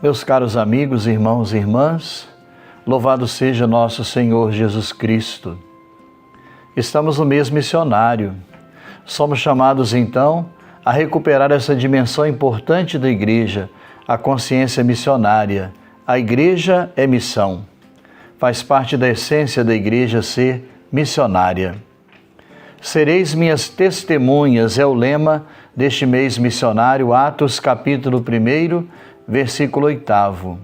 Meus caros amigos, irmãos e irmãs, louvado seja nosso Senhor Jesus Cristo. Estamos no mês missionário. Somos chamados, então, a recuperar essa dimensão importante da Igreja, a consciência missionária. A Igreja é missão. Faz parte da essência da Igreja ser missionária. Sereis minhas testemunhas é o lema deste mês missionário, Atos capítulo 1, versículo 8.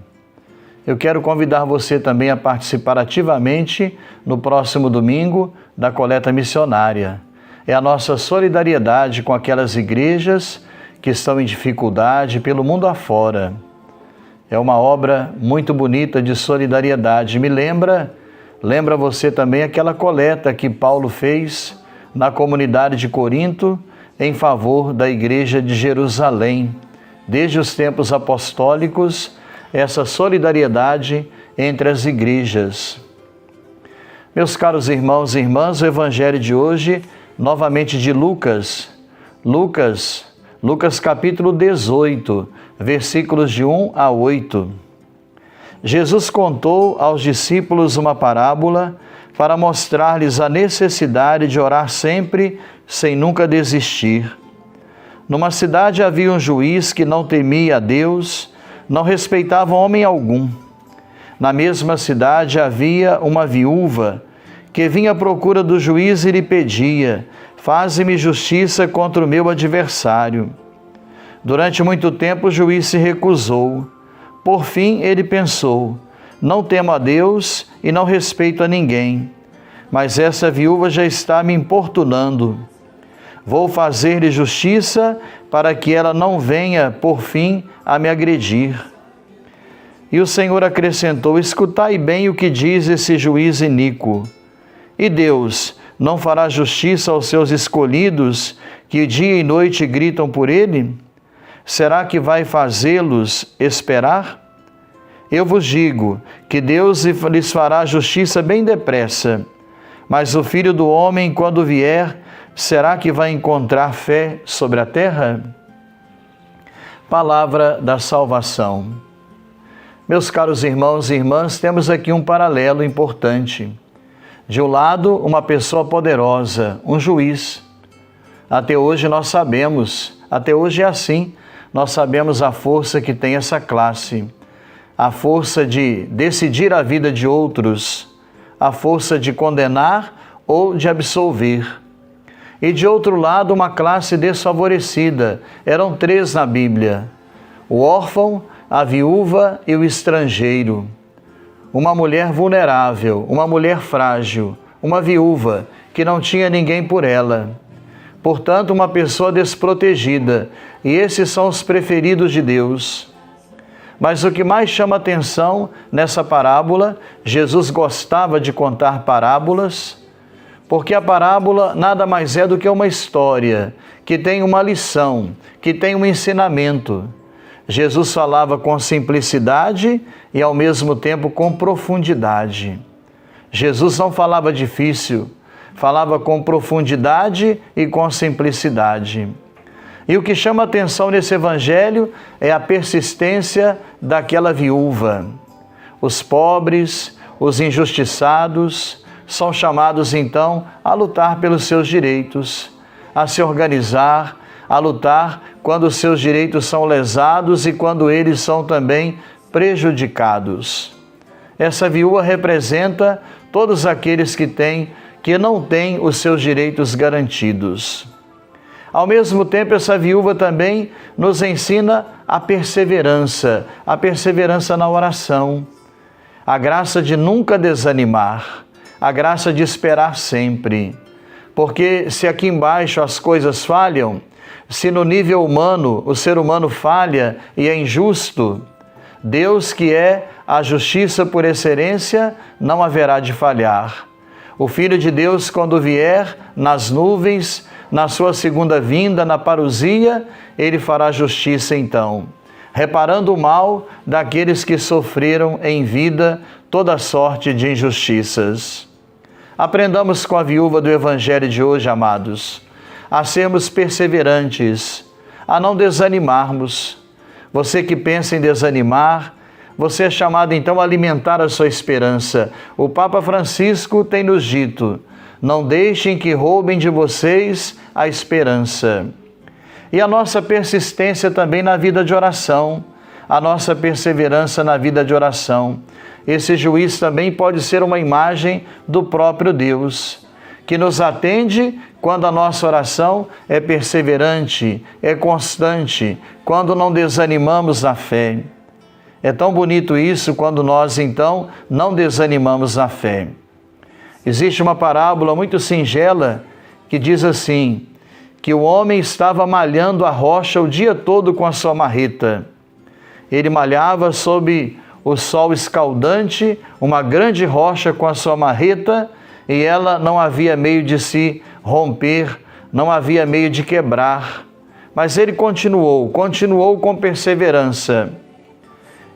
Eu quero convidar você também a participar ativamente no próximo domingo da coleta missionária. É a nossa solidariedade com aquelas igrejas que estão em dificuldade pelo mundo afora. É uma obra muito bonita de solidariedade. Lembra você também aquela coleta que Paulo fez na comunidade de Corinto em favor da igreja de Jerusalém. Desde os tempos apostólicos, essa solidariedade entre as igrejas. Meus caros irmãos e irmãs, o evangelho de hoje, novamente de Lucas capítulo 18, versículos de 1 a 8. Jesus contou aos discípulos uma parábola para mostrar-lhes a necessidade de orar sempre, sem nunca desistir. Numa cidade havia um juiz que não temia a Deus, não respeitava homem algum. Na mesma cidade havia uma viúva que vinha à procura do juiz e lhe pedia: faze-me justiça contra o meu adversário. Durante muito tempo o juiz se recusou. Por fim ele pensou: não temo a Deus e não respeito a ninguém, mas essa viúva já está me importunando. Vou fazer-lhe justiça para que ela não venha, por fim, a me agredir. E o Senhor acrescentou: escutai bem o que diz esse juiz iníquo. E Deus não fará justiça aos seus escolhidos, que dia e noite gritam por ele? Será que vai fazê-los esperar? Eu vos digo que Deus lhes fará justiça bem depressa. Mas o Filho do Homem, quando vier, será que vai encontrar fé sobre a terra? Palavra da salvação. Meus caros irmãos e irmãs, temos aqui um paralelo importante. De um lado, uma pessoa poderosa, um juiz. Até hoje nós sabemos, até hoje é assim, nós sabemos a força que tem essa classe. A força de decidir a vida de outros, a força de condenar ou de absolver. E de outro lado, uma classe desfavorecida. Eram três na Bíblia: o órfão, a viúva e o estrangeiro. Uma mulher vulnerável, uma mulher frágil, uma viúva que não tinha ninguém por ela. Portanto, uma pessoa desprotegida. E esses são os preferidos de Deus. Mas o que mais chama atenção nessa parábola, Jesus gostava de contar parábolas, porque a parábola nada mais é do que uma história, que tem uma lição, que tem um ensinamento. Jesus falava com simplicidade e ao mesmo tempo com profundidade. Jesus não falava difícil, falava com profundidade e com simplicidade. E o que chama atenção nesse evangelho é a persistência daquela viúva. Os pobres, os injustiçados, são chamados então a lutar pelos seus direitos, a se organizar, a lutar quando os seus direitos são lesados e quando eles são também prejudicados. Essa viúva representa todos aqueles que não têm os seus direitos garantidos. Ao mesmo tempo, essa viúva também nos ensina a perseverança na oração, a graça de nunca desanimar, a graça de esperar sempre. Porque se aqui embaixo as coisas falham, se no nível humano o ser humano falha e é injusto, Deus, que é a justiça por excelência, não haverá de falhar. O Filho de Deus, quando vier nas nuvens, na sua segunda vinda, na parousia, ele fará justiça então, reparando o mal daqueles que sofreram em vida toda sorte de injustiças. Aprendamos com a viúva do Evangelho de hoje, amados, a sermos perseverantes, a não desanimarmos, Você que pensa em desanimar, você é chamado então a alimentar a sua esperança. O Papa Francisco tem nos dito: não deixem que roubem de vocês a esperança. E a nossa persistência também na vida de oração, a nossa perseverança na vida de oração. Esse juiz também pode ser uma imagem do próprio Deus, que nos atende quando a nossa oração é perseverante, é constante, quando não desanimamos na fé. É tão bonito isso quando nós, então, não desanimamos na fé. Existe uma parábola muito singela que diz assim, que o homem estava malhando a rocha o dia todo com a sua marreta. Ele malhava sob o sol escaldante, uma grande rocha com a sua marreta, e ela não havia meio de se romper, não havia meio de quebrar. Mas ele continuou com perseverança.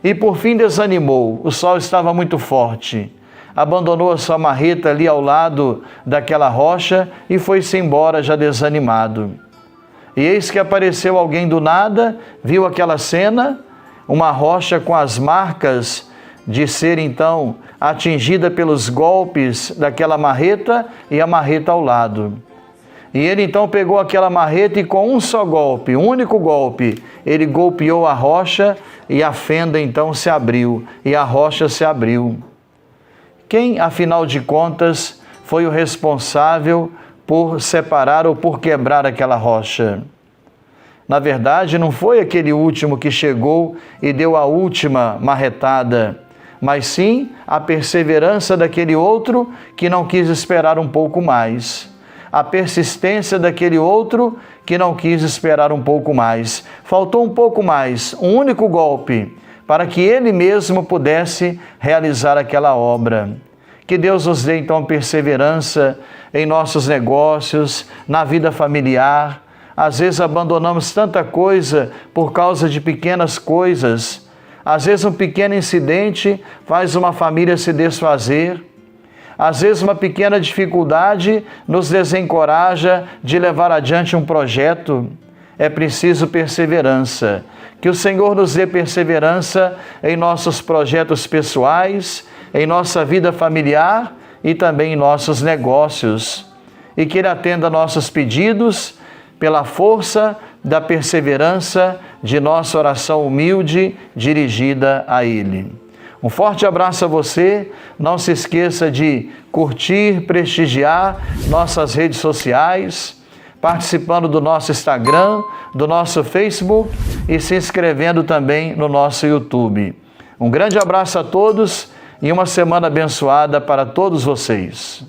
E por fim desanimou, o sol estava muito forte. Abandonou a sua marreta ali ao lado daquela rocha e foi-se embora já desanimado. E eis que apareceu alguém do nada, viu aquela cena, uma rocha com as marcas de ser então atingida pelos golpes daquela marreta e a marreta ao lado. E ele então pegou aquela marreta e com um só golpe, um único golpe, ele golpeou a rocha e a fenda então se abriu e a rocha se abriu. Quem, afinal de contas, foi o responsável por separar ou por quebrar aquela rocha? Na verdade, não foi aquele último que chegou e deu a última marretada, mas sim a perseverança daquele outro que não quis esperar um pouco mais. A persistência daquele outro que não quis esperar um pouco mais. Faltou um pouco mais, um único golpe, para que ele mesmo pudesse realizar aquela obra. Que Deus nos dê então perseverança em nossos negócios, na vida familiar. Às vezes abandonamos tanta coisa por causa de pequenas coisas. Às vezes um pequeno incidente faz uma família se desfazer. Às vezes uma pequena dificuldade nos desencoraja de levar adiante um projeto. É preciso perseverança. Que o Senhor nos dê perseverança em nossos projetos pessoais, em nossa vida familiar e também em nossos negócios. E que Ele atenda nossos pedidos pela força da perseverança de nossa oração humilde dirigida a Ele. Um forte abraço a você, não se esqueça de curtir, prestigiar nossas redes sociais, participando do nosso Instagram, do nosso Facebook e se inscrevendo também no nosso YouTube. Um grande abraço a todos e uma semana abençoada para todos vocês.